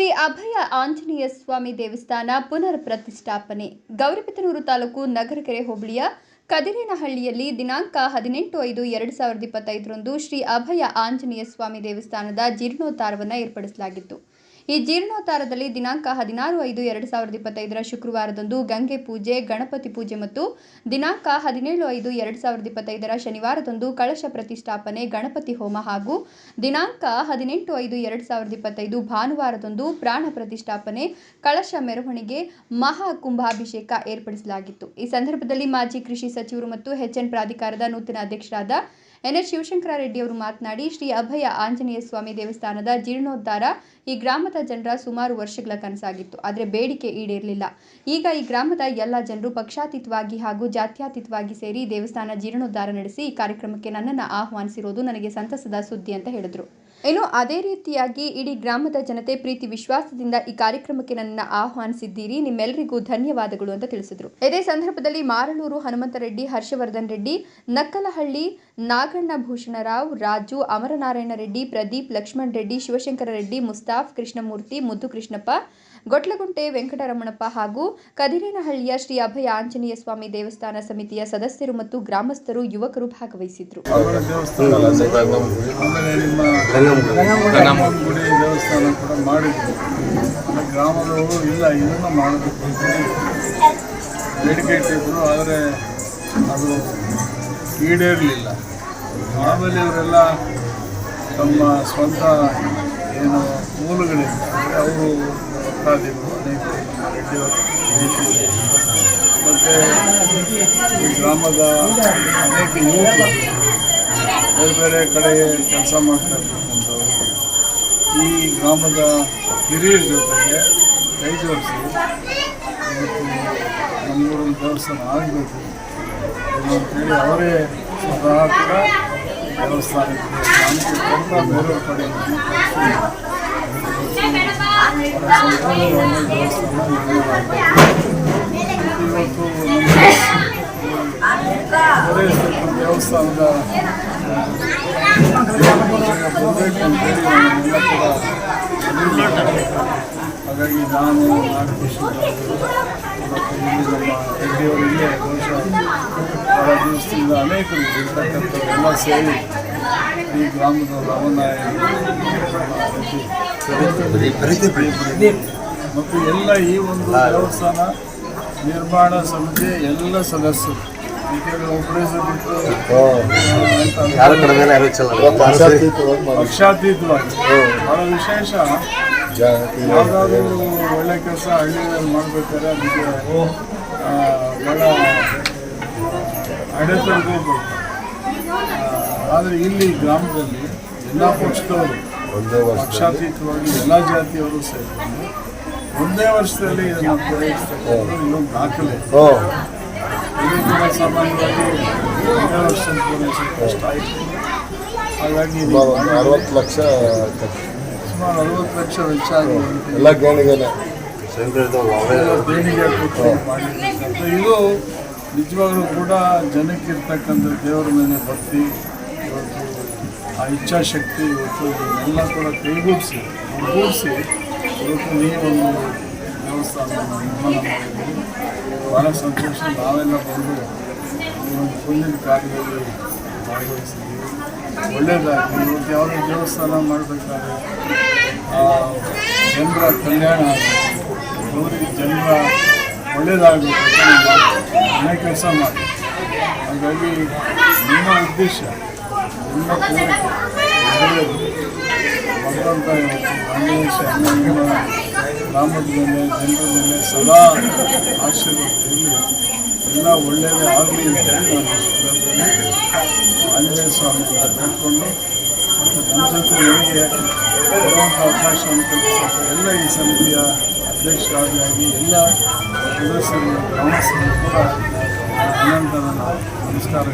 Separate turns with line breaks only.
ಶ್ರೀ ಅಭಯ ಆಂಜನೇಯ ಸ್ವಾಮಿ ದೇವಸ್ಥಾನ ಪುನರ್ ಪ್ರತಿಷ್ಠಾಪನೆ. ಗೌರಿಬಿದನೂರು ತಾಲೂಕು ನಗರಕೆರೆ ಹೋಬಳಿಯ ಕದಿರೇನಹಳ್ಳಿಯಲ್ಲಿ ದಿನಾಂಕ 18/5/2025 ಶ್ರೀ ಅಭಯ ಆಂಜನೇಯ ಸ್ವಾಮಿ ದೇವಸ್ಥಾನದ ಜೀರ್ಣೋದ್ಧಾರವನ್ನು ಏರ್ಪಡಿಸಲಾಗಿತ್ತು. ಈ ಜೀರ್ಣೋದ್ಧಾರದಲ್ಲಿ ದಿನಾಂಕ 16/5/2025 ಶುಕ್ರವಾರದಂದು ಗಂಗೆ ಪೂಜೆ, ಗಣಪತಿ ಪೂಜೆ ಮತ್ತು ದಿನಾಂಕ 17/5/2025 ಶನಿವಾರದಂದು ಕಳಶ ಪ್ರತಿಷ್ಠಾಪನೆ, ಗಣಪತಿ ಹೋಮ ಹಾಗೂ ದಿನಾಂಕ 18/5/2025 ಭಾನುವಾರದಂದು ಪ್ರಾಣ ಪ್ರತಿಷ್ಠಾಪನೆ, ಕಳಶ ಮೆರವಣಿಗೆ, ಮಹಾ ಕುಂಭಾಭಿಷೇಕ ಏರ್ಪಡಿಸಲಾಗಿತ್ತು. ಈ ಸಂದರ್ಭದಲ್ಲಿ ಮಾಜಿ ಕೃಷಿ ಸಚಿವರು ಮತ್ತು ಎಚ್ಎನ್ ಪ್ರಾಧಿಕಾರದ ನೂತನ ಅಧ್ಯಕ್ಷರಾದ ಎನ್ಎಸ್ ಶಿವಶಂಕರರೆಡ್ಡಿ ಅವರು ಮಾತನಾಡಿ, ಶ್ರೀ ಅಭಯ ಆಂಜನೇಯ ಸ್ವಾಮಿ ದೇವಸ್ಥಾನದ ಜೀರ್ಣೋದ್ಧಾರ ಈ ಗ್ರಾಮದ ಜನರ ಸುಮಾರು ವರ್ಷಗಳ ಕನಸಾಗಿತ್ತು. ಆದರೆ ಬೇಡಿಕೆ ಈಡೇರಲಿಲ್ಲ. ಈಗ ಈ ಗ್ರಾಮದ ಎಲ್ಲ ಜನರು ಪಕ್ಷಾತೀತವಾಗಿ ಹಾಗೂ ಜಾತ್ಯತೀತವಾಗಿ ಸೇರಿ ದೇವಸ್ಥಾನ ಜೀರ್ಣೋದ್ಧಾರ ನಡೆಸಿ ಈ ಕಾರ್ಯಕ್ರಮಕ್ಕೆ ನನ್ನನ್ನು ಆಹ್ವಾನಿಸಿರುವುದು ನನಗೆ ಸಂತಸದ ಸುದ್ದಿ ಅಂತ ಹೇಳಿದರು. ಇನ್ನು ಅದೇ ರೀತಿಯಾಗಿ ಇಡೀ ಗ್ರಾಮದ ಜನತೆ ಪ್ರೀತಿ ವಿಶ್ವಾಸದಿಂದ ಈ ಕಾರ್ಯಕ್ರಮಕ್ಕೆ ನನ್ನನ್ನು ಆಹ್ವಾನಿಸಿದ್ದೀರಿ. ನಿಮ್ಮೆಲ್ಲರಿಗೂ ಧನ್ಯವಾದಗಳು ಅಂತ ತಿಳಿಸಿದರು. ಇದೇ ಸಂದರ್ಭದಲ್ಲಿ ಮಾರಳೂರು ಹನುಮಂತರೆಡ್ಡಿ, ಹರ್ಷವರ್ಧನ್ ರೆಡ್ಡಿ, ನಕ್ಕಲಹಳ್ಳಿ ನಾಗಣ್ಣ ಭೂಷಣರಾವ್, ರಾಜು, ಅಮರನಾರಾಯಣ ರೆಡ್ಡಿ, ಪ್ರದೀಪ್, ಲಕ್ಷ್ಮಣ್ ರೆಡ್ಡಿ, ಶಿವಶಂಕರ ರೆಡ್ಡಿ, ಮುಸ್ತಾಫ್, ಕೃಷ್ಣಮೂರ್ತಿ, ಮುದ್ದು ಕೃಷ್ಣಪ್ಪ, ಗೊಟ್ಲಗುಂಟೆ ವೆಂಕಟರಮಣಪ್ಪ ಹಾಗೂ ಕದಿರೇನಹಳ್ಳಿಯ ಶ್ರೀ ಅಭಯ ಆಂಜನೇಯ ಸ್ವಾಮಿ ದೇವಸ್ಥಾನ ಸಮಿತಿಯ ಸದಸ್ಯರು ಮತ್ತು ಗ್ರಾಮಸ್ಥರು, ಯುವಕರು ಭಾಗವಹಿಸಿದ್ರು.
ದೇವಸ್ಥಾನ ಕೂಡ ಮಾಡಿದ್ರು. ಗ್ರಾಮದವರು ಇಲ್ಲ ಇದನ್ನು ಮಾಡಬೇಕು ಬೇಡಿಕೆ ಇಟ್ಟಿದ್ರು, ಆದರೆ ಅದು ಈಡೇರಲಿಲ್ಲ. ಆಮೇಲೆ ಇವರೆಲ್ಲ ತಮ್ಮ ಸ್ವಂತ ಏನು ಮೂಲಗಳಿಂದ ಅವರು ಭಕ್ತಾದಿಗಳು ಅನೇಕ ಮತ್ತು ಈ ಗ್ರಾಮದ ಅನೇಕ ಯುವಕರು ಬೇರೆ ಬೇರೆ ಕಡೆ ಕೆಲಸ ಮಾಡ್ತಾ ಇರ್ತಕ್ಕಂಥವ್ರು ಈ ಗ್ರಾಮದ ಹಿರಿಯರ ಜೊತೆಗೆ ಕೈ ಜೋಡಿಸಿ ನಮ್ಮೂರಲ್ಲಿ ದೇವಸ್ಥಾನ ಆಗಬೇಕು ಅಂತೇಳಿ ಅವರೇ ಸ್ವತಃ ಕೂಡ ದೇವಸ್ಥಾನಕ್ಕೆ ಬೇರೆಯವ್ರ ಕಡೆ ಇವತ್ತು ದೇವಸ್ಥಾನದ ಬರಬೇಕು ಅಂತೇಳಿ ನಮ್ಮೆಲ್ಲ ಕೂಡ ಹಾಗಾಗಿ ನಾನು ನಾಗಕೃಷ್ಣ ಮತ್ತು ಇಲ್ಲಿ ನಮ್ಮ ರೆಡ್ಡಿಯವರು ಇಲ್ಲೇ ಬಹುಶಃ ಬಹಳ ದಿವಸದಿಂದ ಅನೇಕರು ಇರ್ತಕ್ಕಂಥವರೆಲ್ಲ ಸೇರಿ ಈ ಗ್ರಾಮದ ರಾಮನಾಯ ಮತ್ತು ಎಲ್ಲ ಈ ಒಂದು ದೇವಸ್ಥಾನ ನಿರ್ಮಾಣ ಸಮಿತಿಯ ಎಲ್ಲ ಸದಸ್ಯರು ಪಕ್ಷಾತೀತವಾಗಿ ಬಹಳ ವಿಶೇಷ. ಯಾವುದಾದ್ರೂ ಒಳ್ಳೆ ಕೆಲಸ ಹಳ್ಳಿಗಳಲ್ಲಿ ಮಾಡಬೇಕಾದ್ರೆ ಅದಕ್ಕೆ ಬಹಳ ಅಡೆತಡೆಗಳು ಬರ್ತವೆ. ಆದರೆ ಇಲ್ಲಿ ಗ್ರಾಮದಲ್ಲಿ ಎಲ್ಲ ಪಕ್ಷದವರು ಪಕ್ಷಾತೀತವಾಗಿ ಎಲ್ಲ ಜಾತಿಯವರು ಸೇರಿಕೊಂಡು ಒಂದೇ ವರ್ಷದಲ್ಲಿ ಇದನ್ನು ಪೂರೈಸ್ತಕ್ಕಂಥದ್ದು ಇನ್ನೊಂದು ದಾಖಲೆ. ಇದು ಕೂಡ ಸಾಮಾನ್ಯವಾಗಿ ಒಂದೇ ವರ್ಷದಲ್ಲಿ ಪೂರೈಸೋದು ಕಷ್ಟ ಆಯಿತು. ಹಾಗಾಗಿ ಸುಮಾರು 60 ಲಕ್ಷ ವೆಚ್ಚ ಆಗಿದೆ. ಎಲ್ಲ ದೇಣಿಗೆ ಮಾಡಿರ್ತಕ್ಕಂಥ ಇದು ನಿಜವಾಗ್ಲೂ ಕೂಡ ಜನಕ್ಕಿರ್ತಕ್ಕಂಥ ದೇವರ ಮೇಲೆ ಭಕ್ತಿ, ಇವತ್ತು ಆ ಇಚ್ಛಾಶಕ್ತಿ, ಇವತ್ತು ಇದನ್ನೆಲ್ಲ ಕೂಡ ಕೈಗೂಡಿಸಿ ಇವತ್ತು ನೀವೊಂದು ದೇವಸ್ಥಾನವನ್ನು ನಿರ್ಮಾಣ ಮಾಡಿದ್ದೀವಿ. ಭಾಳ ಸಂತೋಷ. ನಾವೆಲ್ಲ ಬಂದು ಈ ಒಂದು ಪುಣ್ಯದ ಕಾರ್ಯದಲ್ಲಿ ಭಾಗವಹಿಸಿದ್ದೀವಿ. ಒಳ್ಳೆಯದಾಗಿ ಇವತ್ತು ಯಾವುದೇ ದೇವಸ್ಥಾನ ಮಾಡಬೇಕಾದ್ರೆ ಜನರ ಕಲ್ಯಾಣ ಆಗಬೇಕು, ಅವರಿಗೆ ಜನರ ಒಳ್ಳೆಯದಾಗಬೇಕು ಅಂತ ಮನೆ ಕೆಲಸ ಮಾಡಿ. ಹಾಗಾಗಿ ನಿಮ್ಮ ಉದ್ದೇಶ, ನಿಮ್ಮ ಕೋರಿಕೆ ಭಗವಂತ ಆಂಜನೇಯ ಸ್ವಾಮಿ ಗ್ರಾಮದ ಮೇಲೆ, ಜನರ ಮೇಲೆ ಸದಾ ಆಶೀರ್ವಾದ ಇರಲಿ, ಎಲ್ಲ ಒಳ್ಳೆಯದೇ ಆಗಲಿ ಅಂತೇಳಿ ನಾನು ಸಂದರ್ಭದಲ್ಲಿ ಆಂಜನೇಯ ಸ್ವಾಮಿಗಳ ಬೇಡ್ಕೊಂಡು ಮತ್ತು ನಮ್ಮ ಜೊತೆ ನನಗೆ ಬರುವಂಥ ಅವಕಾಶವನ್ನು ಕಲ್ಪಿಸಿದ ಎಲ್ಲ ಈ ಸಮಿತಿಯ ಅಧ್ಯಕ್ಷರಾಗಿ ಎಲ್ಲ ಸದಸ್ಯರು, ಗ್ರಾಮಸ್ಥರು ಕೂಡ ಅನಂತರ ನಮಸ್ಕಾರ.